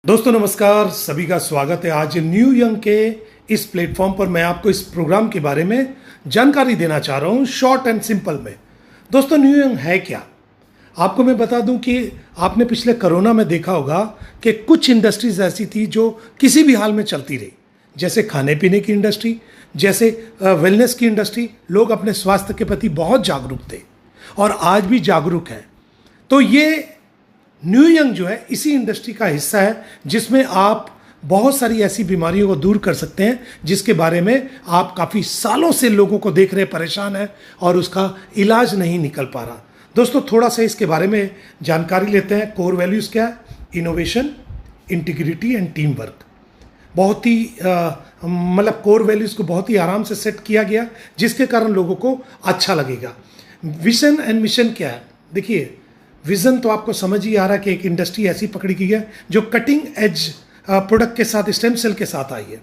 दोस्तों नमस्कार, सभी का स्वागत है। आज न्यू यंग के इस प्लेटफॉर्म पर मैं आपको इस प्रोग्राम के बारे में जानकारी देना चाह रहा हूं शॉर्ट एंड सिंपल में। दोस्तों न्यू यंग है क्या, आपको मैं बता दूं कि आपने पिछले कोरोना में देखा होगा कि कुछ इंडस्ट्रीज ऐसी थी जो किसी भी हाल में चलती रही, जैसे खाने पीने की इंडस्ट्री, जैसे वेलनेस की इंडस्ट्री। लोग अपने स्वास्थ्य के प्रति बहुत जागरूक थे और आज भी जागरूक हैं। तो ये न्यू यंग जो है इसी इंडस्ट्री का हिस्सा है, जिसमें आप बहुत सारी ऐसी बीमारियों को दूर कर सकते हैं जिसके बारे में आप काफ़ी सालों से लोगों को देख रहे परेशान हैं और उसका इलाज नहीं निकल पा रहा। दोस्तों थोड़ा सा इसके बारे में जानकारी लेते हैं। कोर वैल्यूज़ क्या है? Innovation, integrity and team work. बहुत ही मतलब कोर वैल्यूज़ को बहुत ही आराम से सेट किया गया, जिसके कारण लोगों को अच्छा लगेगा। विजन एंड मिशन क्या है? देखिए, विजन तो आपको समझ ही आ रहा है कि एक इंडस्ट्री ऐसी पकड़ी गई है जो कटिंग एज प्रोडक्ट के साथ, स्टेम सेल के साथ आई है।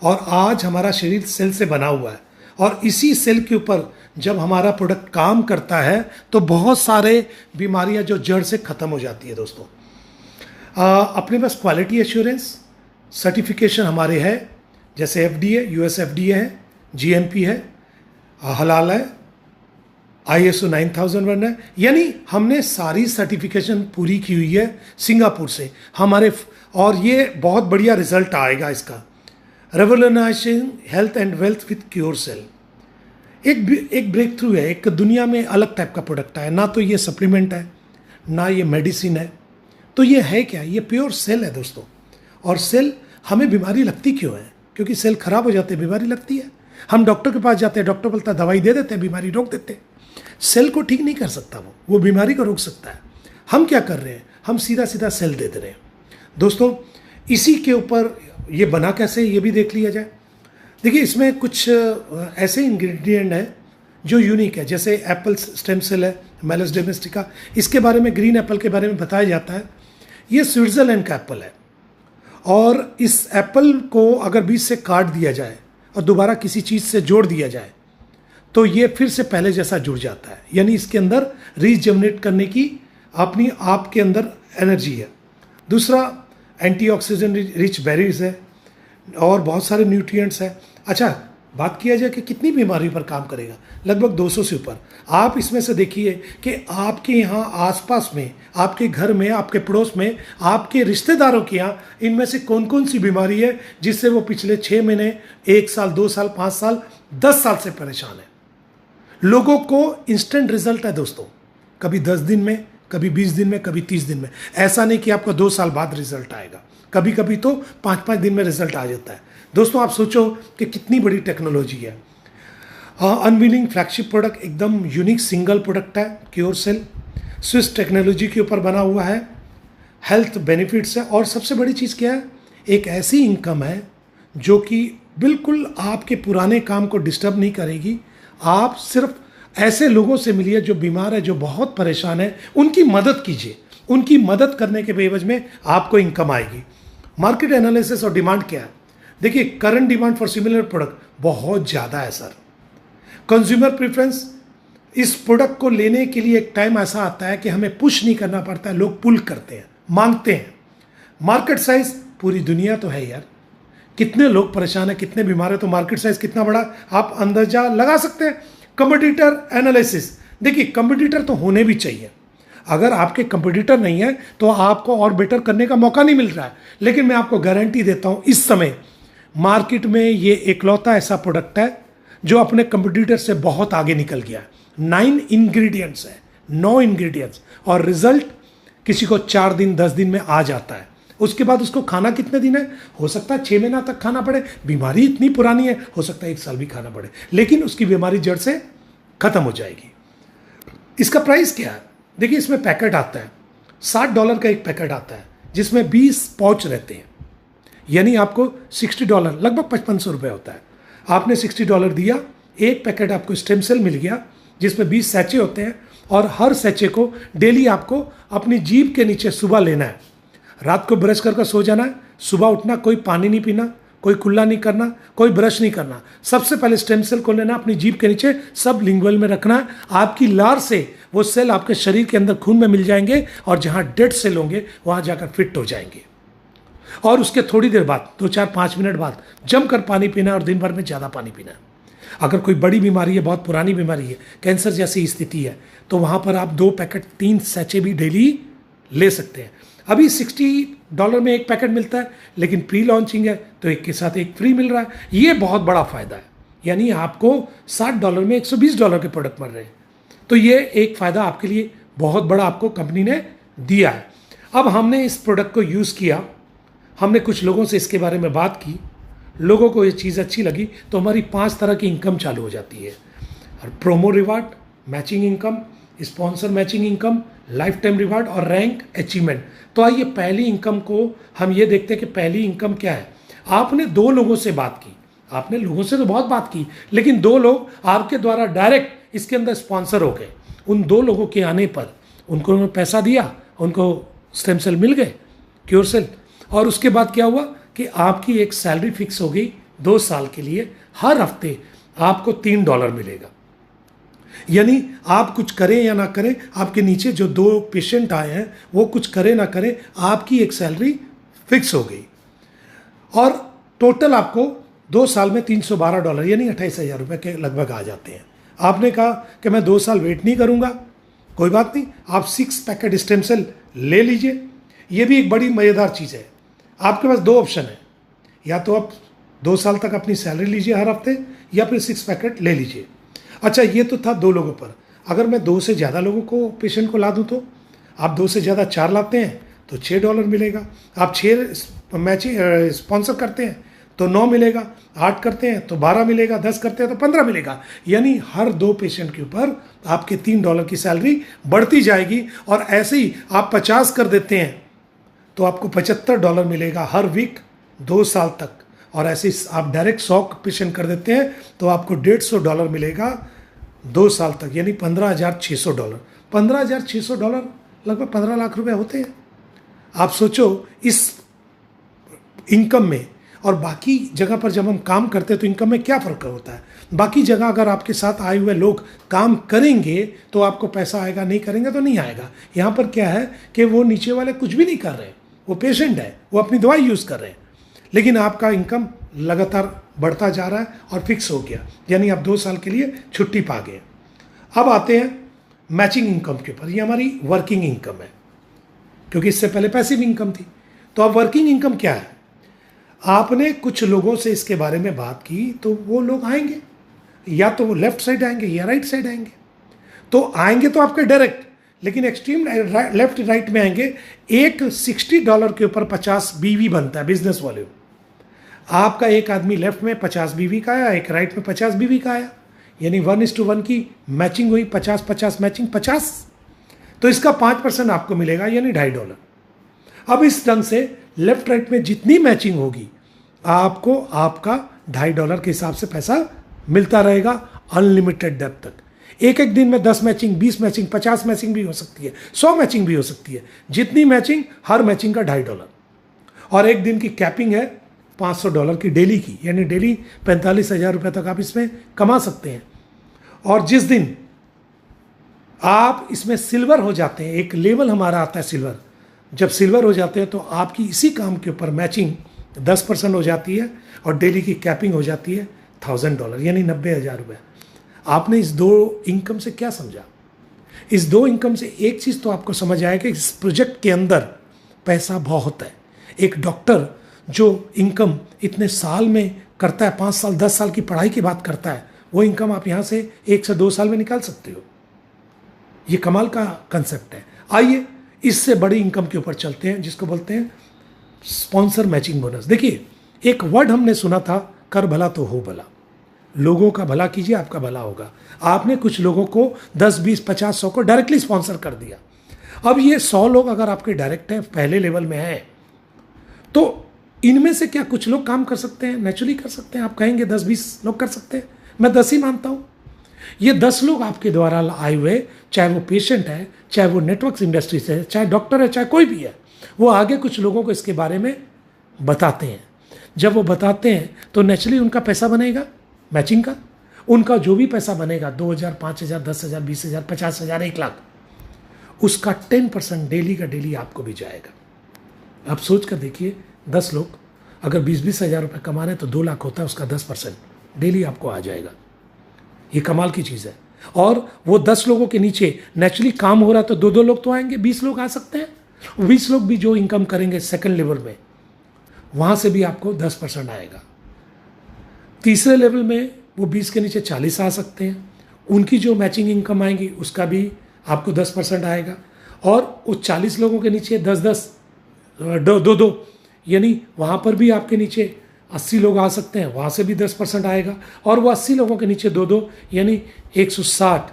और आज हमारा शरीर सेल से बना हुआ है और इसी सेल के ऊपर जब हमारा प्रोडक्ट काम करता है तो बहुत सारे बीमारियां जो जड़ से ख़त्म हो जाती है। दोस्तों अपने पास क्वालिटी एश्योरेंस सर्टिफिकेशन हमारे है, जैसे FDA, US FDA है, GMP है, हलाल है, ISO 9001 है। यानी हमने सारी सर्टिफिकेशन पूरी की हुई है सिंगापुर से हमारे, और ये बहुत बढ़िया रिजल्ट आएगा इसका। Revolutionising health and wealth with cure cell एक ब्रेक थ्रू है, एक दुनिया में अलग टाइप का प्रोडक्ट है। ना तो ये सप्लीमेंट है, ना ये मेडिसिन है, तो ये है क्या? ये प्योर सेल है दोस्तों। और सेल हमें बीमारी लगती क्यों है? क्योंकि सेल खराब हो जाते हैं, बीमारी लगती है। हम डॉक्टर के पास जाते हैं, डॉक्टर बोलता है दवाई दे देते हैं, बीमारी रोक देते हैं। सेल को ठीक नहीं कर सकता, वो बीमारी को रोक सकता है। हम क्या कर रहे हैं? हम सीधा सीधा सेल दे दे रहे हैं। दोस्तों इसी के ऊपर ये बना कैसे, ये भी देख लिया जाए। देखिए, इसमें कुछ ऐसे इंग्रेडिएंट हैं जो यूनिक है, जैसे एप्पल स्टेम सेल है, मेलिस डोमेस्टिका। इसके बारे में, ग्रीन एप्पल के बारे में बताया जाता है। ये स्विट्जरलैंड का एप्पल है और इस एप्पल को अगर बीच से काट दिया जाए और दोबारा किसी चीज़ से जोड़ दिया जाए तो ये फिर से पहले जैसा जुड़ जाता है। यानी इसके अंदर रीजनरेट करने की अपनी आप के अंदर एनर्जी है। दूसरा, एंटीऑक्सीडेंट रिच बेरीज है और बहुत सारे न्यूट्रिएंट्स है। अच्छा, बात किया जाए कि कितनी बीमारी पर काम करेगा, लगभग 200 से ऊपर। आप इसमें से देखिए कि आपके यहाँ आसपास में, आपके घर में, आपके पड़ोस में, आपके रिश्तेदारों के यहाँ इनमें से कौन कौन सी बीमारी है जिससे वो पिछले 6 महीने, 1 साल, 2 साल, 5 साल, 10 साल से परेशान है। लोगों को इंस्टेंट रिजल्ट है दोस्तों, कभी 10 दिन में, कभी 20 दिन में, कभी 30 दिन में। ऐसा नहीं कि आपको 2 साल बाद रिजल्ट आएगा, कभी कभी तो 5-5 दिन में रिजल्ट आ जाता है। दोस्तों आप सोचो कि कितनी बड़ी टेक्नोलॉजी है। अनवीलिंग फ्लैगशिप प्रोडक्ट, एकदम यूनिक सिंगल प्रोडक्ट है, क्योर सेल, स्विस टेक्नोलॉजी के ऊपर बना हुआ है, हेल्थ बेनिफिट्स है। और सबसे बड़ी चीज़ क्या है? एक ऐसी इनकम है जो कि बिल्कुल आपके पुराने काम को डिस्टर्ब नहीं करेगी। आप सिर्फ ऐसे लोगों से मिलिए जो बीमार है, जो बहुत परेशान है, उनकी मदद कीजिए। उनकी मदद करने के बेवज में आपको इनकम आएगी। मार्केट एनालिसिस और डिमांड क्या है? देखिए, current demand for similar product बहुत ज़्यादा है सर। कंज्यूमर प्रेफरेंस, इस प्रोडक्ट को लेने के लिए एक टाइम ऐसा आता है कि हमें पुश नहीं करना पड़ता है, लोग पुल करते हैं, मांगते हैं। मार्केट साइज, पूरी दुनिया तो है यार, कितने लोग परेशान है, कितने बीमार है, तो मार्केट साइज कितना बड़ा आप अंदाजा लगा सकते हैं। कंपटीटर एनालिसिस, देखिए कंपटीटर तो होने भी चाहिए। अगर आपके कंपटीटर नहीं है तो आपको और बेटर करने का मौका नहीं मिल रहा है। लेकिन मैं आपको गारंटी देता हूं, इस समय मार्केट में ये एकलौता ऐसा प्रोडक्ट है जो अपने कंपटीटर से बहुत आगे निकल गया है। 9 इंग्रेडिएंट्स है, 9 इंग्रेडिएंट्स, और रिजल्ट किसी को 4 दिन 10 दिन में आ जाता है। उसके बाद उसको खाना कितने दिन है? हो सकता है 6 महीना तक खाना पड़े, बीमारी इतनी पुरानी है, हो सकता है 1 साल भी खाना पड़े, लेकिन उसकी बीमारी जड़ से खत्म हो जाएगी। इसका प्राइस क्या है? देखिए, इसमें पैकेट आता है, $60 का एक पैकेट आता है जिसमें 20 पाउच रहते हैं। यानी आपको $60, लगभग $5500 होता है। आपने $60 दिया, एक पैकेट आपको स्टेम सेल मिल गया जिसमें 20 सैचे होते हैं, और हर सैचे को डेली आपको अपनी जीभ के नीचे सुबह लेना है। रात को ब्रश करके सो जाना है, सुबह उठना, कोई पानी नहीं पीना, कोई कुल्ला नहीं करना, कोई ब्रश नहीं करना। सबसे पहले स्टेम सेल को लेना, अपनी जीभ के नीचे सब लिंगुअल में रखना है। आपकी लार से वो सेल आपके शरीर के अंदर खून में मिल जाएंगे और जहां डेड सेल होंगे वहां जाकर फिट हो जाएंगे। और उसके थोड़ी देर बाद 2-4-5 मिनट बाद जमकर पानी पीना है और दिन भर में ज़्यादा पानी पीना है। अगर कोई बड़ी बीमारी है, बहुत पुरानी बीमारी है, कैंसर जैसी स्थिति है, तो वहाँ पर आप 2 पैकेट 3 सैचे भी डेली ले सकते हैं। अभी $60 में एक पैकेट मिलता है, लेकिन प्री लॉन्चिंग है तो एक के साथ एक फ्री मिल रहा है। ये बहुत बड़ा फ़ायदा है, यानी आपको $60 में $120 के प्रोडक्ट मिल रहे हैं। तो ये एक फ़ायदा आपके लिए बहुत बड़ा आपको कंपनी ने दिया है। अब हमने इस प्रोडक्ट को यूज़ किया, हमने कुछ लोगों से इसके बारे में बात की, लोगों को ये चीज़ अच्छी लगी, तो हमारी 5 तरह की इनकम चालू हो जाती है। और promo reward, matching income, sponsor matching income, life time reward और रैंक अचीवमेंट। तो आइए पहली इनकम को हम ये देखते हैं कि पहली इनकम क्या है। आपने 2 लोगों से बात की, आपने लोगों से तो बहुत बात की, लेकिन 2 लोग आपके द्वारा डायरेक्ट इसके अंदर स्पॉन्सर हो गए। उन 2 लोगों के आने पर उनको पैसा दिया, उनको स्टेम सेल मिल गए, क्योर सेल, और उसके बाद क्या हुआ कि आपकी एक सैलरी फिक्स हो गई 2 साल के लिए। हर हफ्ते आपको $3 मिलेगा, यानी आप कुछ करें या ना करें, आपके नीचे जो 2 पेशेंट आए हैं वो कुछ करें ना करें, आपकी एक सैलरी फिक्स हो गई। और टोटल आपको 2 साल में $312 यानी $28,000 के लगभग आ जाते हैं। आपने कहा कि मैं 2 साल वेट नहीं करूंगा, कोई बात नहीं, आप 6 पैकेट स्टेम सेल ले लीजिए। ये भी एक बड़ी मज़ेदार चीज़ है। आपके पास 2 ऑप्शन है, या तो आप 2 साल तक अपनी सैलरी लीजिए हर हफ्ते, या फिर 6 पैकेट ले लीजिए। अच्छा, ये तो था 2 लोगों पर। अगर मैं 2 से ज़्यादा लोगों को, पेशेंट को ला दूँ, तो आप 2 से ज़्यादा 4 लाते हैं तो $6 मिलेगा। आप 6 मैचिंग स्पॉन्सर करते हैं तो 9 मिलेगा, 8 करते हैं तो 12 मिलेगा, 10 करते हैं तो 15 मिलेगा। यानी हर 2 पेशेंट के ऊपर आपके $3 की सैलरी बढ़ती जाएगी। और ऐसे ही आप 50 कर देते हैं तो आपको $75 मिलेगा हर वीक 2 साल तक। और ऐसे आप डायरेक्ट 100 पेशेंट कर देते हैं तो आपको $150 मिलेगा 2 साल तक, यानी $15,600। $15,600 लगभग 15 लाख रुपए होते हैं। आप सोचो इस इनकम में और बाकी जगह पर जब हम काम करते हैं तो इनकम में क्या फ़र्क होता है। बाकी जगह अगर आपके साथ आए हुए लोग काम करेंगे तो आपको पैसा आएगा, नहीं करेंगे तो नहीं आएगा। यहाँ पर क्या है कि वो नीचे वाले कुछ भी नहीं कर रहे, वो पेशेंट है, वो अपनी दवाई यूज़ कर रहे हैं, लेकिन आपका इनकम लगातार बढ़ता जा रहा है और फिक्स हो गया, यानी आप 2 साल के लिए छुट्टी पा गए। अब आते हैं मैचिंग इनकम के ऊपर। ये हमारी वर्किंग इनकम है, क्योंकि इससे पहले पैसिव इनकम थी। तो अब वर्किंग इनकम क्या है। आपने कुछ लोगों से इसके बारे में बात की तो वो लोग आएंगे, या तो वो लेफ्ट साइड आएंगे या राइट साइड आएंगे। तो आएंगे तो आपके डायरेक्ट, लेकिन एक्सट्रीम लेफ्ट राइट में आएंगे। एक $60 के ऊपर 50 बीवी बनता है बिजनेस वाले। आपका एक आदमी लेफ्ट में 50 बीवी का आया, एक राइट में 50 बीवी का आया, यानी 1:1 की मैचिंग हुई, 50-50 मैचिंग 50। तो इसका 5% आपको मिलेगा, यानी $2.5। अब इस ढंग से लेफ्ट राइट में जितनी मैचिंग होगी आपको आपका $2.5 के हिसाब से पैसा मिलता रहेगा अनलिमिटेड डेप्थ तक। एक एक दिन में 10 मैचिंग, 20 मैचिंग, 50 मैचिंग भी हो सकती है, 100 मैचिंग भी हो सकती है। जितनी मैचिंग, हर मैचिंग का $2.5। और एक दिन की कैपिंग है $500 की डेली की, यानी डेली $45,000 तक आप इसमें कमा सकते हैं। और जिस दिन आप इसमें सिल्वर हो जाते हैं, एक लेवल हमारा आता है सिल्वर, जब सिल्वर हो जाते हैं तो आपकी इसी काम के ऊपर मैचिंग 10% हो जाती है और डेली की कैपिंग हो जाती है $1,000, यानी $90,000। आपने इस 2 इनकम से क्या समझा। इस 2 इनकम से एक चीज़ तो आपको समझ आएगा कि इस प्रोजेक्ट के अंदर पैसा बहुत है। एक डॉक्टर जो इनकम इतने साल में करता है, 5 साल 10 साल की पढ़ाई की बात करता है, वो इनकम आप यहाँ से 1 से 2 साल में निकाल सकते हो। ये कमाल का कंसेप्ट है। आइए इससे बड़ी इनकम के ऊपर चलते हैं, जिसको बोलते हैं स्पॉन्सर मैचिंग बोनस। देखिए, एक वर्ड हमने सुना था, कर भला तो हो भला। लोगों का भला कीजिए, आपका भला होगा। आपने कुछ लोगों को 10, 20, 50, 100 को डायरेक्टली स्पॉन्सर कर दिया। अब ये 100 लोग अगर आपके डायरेक्ट हैं, पहले लेवल में हैं, तो इनमें से क्या कुछ लोग काम कर सकते हैं? नेचुरली कर सकते हैं। आप कहेंगे 10-20 लोग कर सकते हैं, मैं 10 ही मानता हूँ। ये 10 लोग आपके द्वारा आए हुए, चाहे वो पेशेंट है, चाहे वो नेटवर्क्स इंडस्ट्री से है, चाहे डॉक्टर है, चाहे कोई भी है, वो आगे कुछ लोगों को इसके बारे में बताते हैं। जब वो बताते हैं तो नेचुरली उनका पैसा बनेगा मैचिंग का। उनका जो भी पैसा बनेगा, 2,000, 5,000, 10,000, 20,000, 50,000, 1 लाख, उसका 10% डेली का डेली आपको भी जाएगा। आप सोच कर देखिए 10 लोग अगर 20-20 हज़ार रुपये कमा रहे हैं तो 2 लाख होता है, उसका 10% डेली आपको आ जाएगा। ये कमाल की चीज़ है। और वो 10 लोगों के नीचे नेचुरली काम हो रहा है तो 2-2 लोग तो आएंगे, 20 लोग आ सकते हैं। 20 लोग भी जो इनकम करेंगे सेकंड लेवल में, वहाँ से भी आपको 10% आएगा। तीसरे लेवल में वो 20 के नीचे 40 आ सकते हैं, उनकी जो मैचिंग इनकम आएंगी उसका भी आपको 10% आएगा। और वो 40 लोगों के नीचे 10-10 2-2 यानी वहाँ पर भी आपके नीचे 80 लोग आ सकते हैं, वहाँ से भी 10% आएगा। और वो 80 लोगों के नीचे 2-2 यानी 160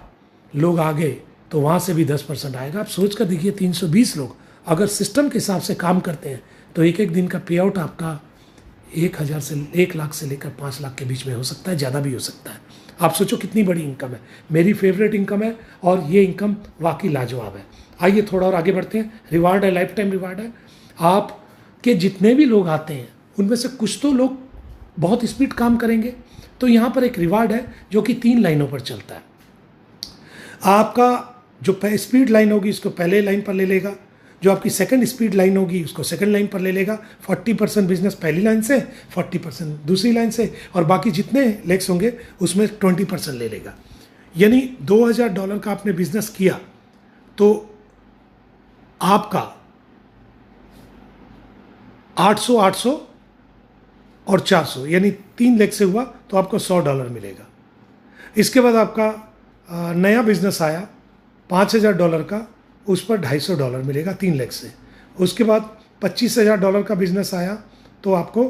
लोग आ गए तो वहाँ से भी 10% आएगा। आप सोच कर देखिए, 320 लोग अगर सिस्टम के हिसाब से काम करते हैं तो एक एक दिन का पे आउट आपका 1 लाख से लेकर 5 लाख के बीच में हो सकता है, ज़्यादा भी हो सकता है। आप सोचो कितनी बड़ी इनकम है। मेरी फेवरेट इनकम है और ये इनकम वाकई लाजवाब है। आइए थोड़ा और आगे बढ़ते हैं। रिवार्ड है, लाइफ टाइम रिवार्ड है। आपके जितने भी लोग आते हैं उनमें से कुछ तो लोग बहुत स्पीड काम करेंगे, तो यहाँ पर एक रिवार्ड है जो कि 3 लाइनों पर चलता है। आपका जो स्पीड लाइन होगी उसको पहले लाइन पर ले लेगा, जो आपकी सेकंड स्पीड लाइन होगी उसको सेकंड लाइन पर ले लेगा। 40% बिजनेस पहली लाइन से, 40% दूसरी लाइन से, और बाकी जितने लेग्स होंगे उसमें 20% ले लेगा। यानी $2000 का आपने बिजनेस किया तो आपका 800, 800 और 400 यानी 3 लेग से हुआ तो आपको $100 मिलेगा। इसके बाद आपका नया बिजनेस आया $5000 का, उस पर $250 मिलेगा 3 लेग से। उसके बाद $25000 का बिजनेस आया तो आपको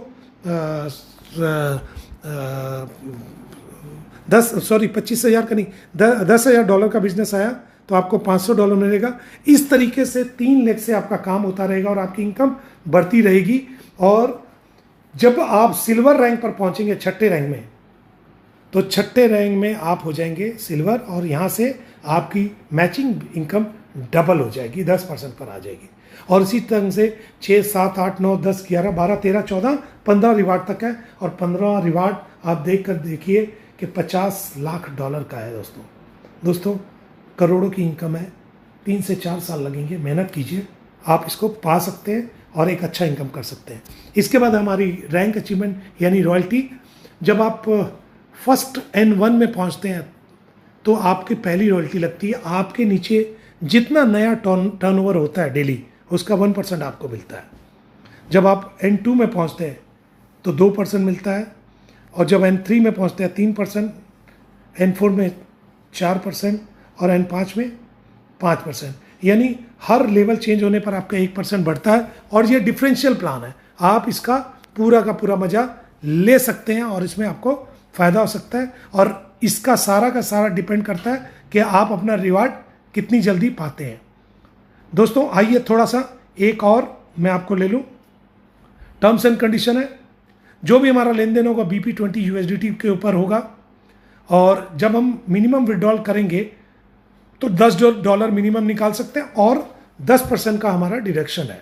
25,000 का नहीं, $10,000 का बिजनेस आया तो आपको $500 मिलेगा। इस तरीके से 3 लेग से आपका काम होता रहेगा और आपकी इनकम बढ़ती रहेगी। और जब आप सिल्वर रैंक पर पहुंचेंगे, छठे रैंक में, तो छठे रैंक में आप हो जाएंगे सिल्वर, और यहाँ से आपकी मैचिंग इनकम डबल हो जाएगी, 10% पर आ जाएगी। और इसी तरह से 6, 7, 8, 9, 10, 11, 12, 13, 14, 15 रिवार्ड तक है। और 15 रिवार्ड आप देख कर देखिए कि $50 लाख का है। दोस्तों करोड़ों की इनकम है। 3 से 4 साल लगेंगे, मेहनत कीजिए, आप इसको पा सकते हैं और एक अच्छा इनकम कर सकते हैं। इसके बाद हमारी रैंक अचीवमेंट यानी रॉयल्टी। जब आप फर्स्ट N1 में पहुंचते हैं तो आपकी पहली रॉयल्टी लगती है। आपके नीचे जितना नया टर्नओवर होता है डेली, उसका 1% आपको मिलता है। जब आप N2 में पहुंचते हैं तो 2% मिलता है, और जब N3 में पहुंचते हैं 3%, N4 में 4% और N5 में 5%। यानी हर लेवल चेंज होने पर आपका 1% बढ़ता है। और ये डिफरेंशियल प्लान है, आप इसका पूरा का पूरा मजा ले सकते हैं और इसमें आपको फायदा हो सकता है। और इसका सारा का सारा डिपेंड करता है कि आप अपना रिवार्ड कितनी जल्दी पाते हैं। दोस्तों आइए थोड़ा सा एक और मैं आपको ले लूँ। टर्म्स एंड कंडीशन है, जो भी हमारा लेन देन होगा BP20 USDT के ऊपर होगा। और जब हम मिनिमम विड्रॉल करेंगे तो $10 मिनिमम निकाल सकते हैं और 10% का हमारा डिडक्शन है।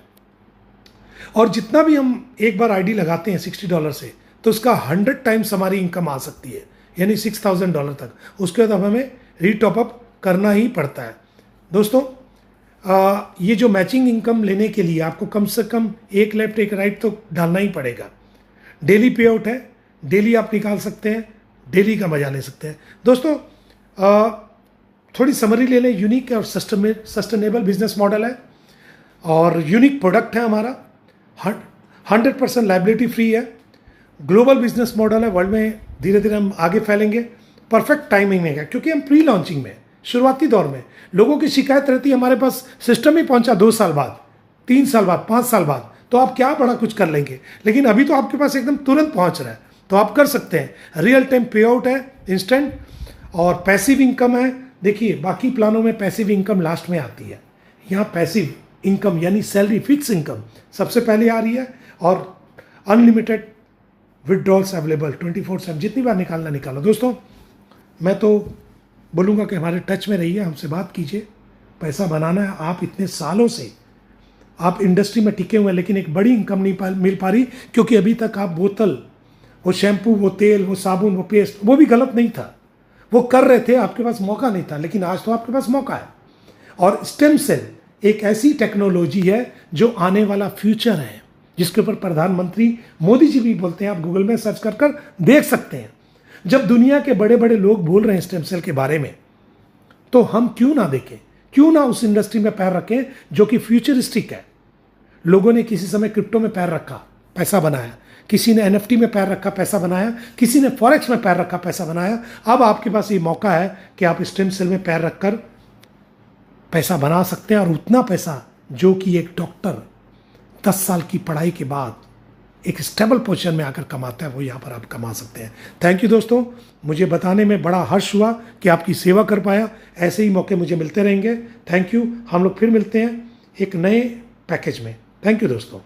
और जितना भी हम एक बार आईडी लगाते हैं $60 से, तो उसका 100 टाइम्स हमारी इनकम आ सकती है, यानी $6000 तक। उसके बाद हमें रीटॉपअप करना ही पड़ता है। दोस्तों ये जो मैचिंग इनकम लेने के लिए आपको कम से कम एक लेफ्ट एक राइट तो डालना ही पड़ेगा। डेली पे आउट है, डेली आप निकाल सकते हैं, डेली का मजा ले सकते हैं। दोस्तों थोड़ी समरी ले लें। यूनिक और सस्टेनेबल बिजनेस मॉडल है और यूनिक प्रोडक्ट है हमारा। 100% लाइबिलिटी फ्री है। ग्लोबल बिजनेस मॉडल है, वर्ल्ड में धीरे धीरे हम आगे फैलेंगे। परफेक्ट टाइमिंग में है क्योंकि हम प्री लॉन्चिंग में, शुरुआती दौर में लोगों की शिकायत रहती है हमारे पास सिस्टम ही पहुंचा 2 साल बाद, 3 साल बाद, 5 साल बाद, तो आप क्या बड़ा कुछ कर लेंगे। लेकिन अभी तो आपके पास एकदम तुरंत पहुंच रहा है, तो आप कर सकते हैं। रियल टाइम पे आउट है, इंस्टेंट, और पैसिव इनकम है। देखिए बाकी प्लानों में पैसिव इनकम लास्ट में आती है, यहाँ पैसिव इनकम यानी सैलरी फिक्स इनकम सबसे पहले आ रही है। और अनलिमिटेड विड्रॉल्स अवेलेबल 24/7, जितनी बार निकालना निकालो। दोस्तों मैं तो बोलूँगा कि हमारे टच में रहिए, हमसे बात कीजिए। पैसा बनाना है। आप इतने सालों से आप इंडस्ट्री में टिके हुए हैं, लेकिन एक बड़ी इनकम नहीं मिल पा रही क्योंकि अभी तक आप बोतल, वो शैम्पू, वो तेल, वो साबुन, वो पेस्ट, वो भी गलत नहीं था, वो कर रहे थे, आपके पास मौका नहीं था। लेकिन आज तो आपके पास मौका है। और स्टेम सेल एक ऐसी टेक्नोलॉजी है जो आने वाला फ्यूचर है, जिसके ऊपर प्रधानमंत्री मोदी जी भी बोलते हैं। आप गूगल में सर्च कर कर देख सकते हैं। जब दुनिया के बड़े बड़े लोग बोल रहे हैं स्टेम सेल के बारे में, तो हम क्यों ना देखें, क्यों ना उस इंडस्ट्री में पैर रखें जो कि फ्यूचरिस्टिक है। लोगों ने किसी समय क्रिप्टो में पैर रखा, पैसा बनाया, किसी ने एनएफटी में पैर रखा, पैसा बनाया, किसी ने फॉरेक्स में पैर रखा, पैसा बनाया। अब आपके पास ये मौका है कि आप स्टेम सेल में पैर रखकर पैसा बना सकते हैं, और उतना पैसा जो कि एक डॉक्टर 10 साल की पढ़ाई के बाद एक स्टेबल पोजीशन में आकर कमाता है, वो यहाँ पर आप कमा सकते हैं। थैंक यू दोस्तों, मुझे बताने में बड़ा हर्ष हुआ कि आपकी सेवा कर पाया। ऐसे ही मौके मुझे मिलते रहेंगे। Thank you. हम लोग फिर मिलते हैं एक नए पैकेज में। थैंक यू दोस्तों।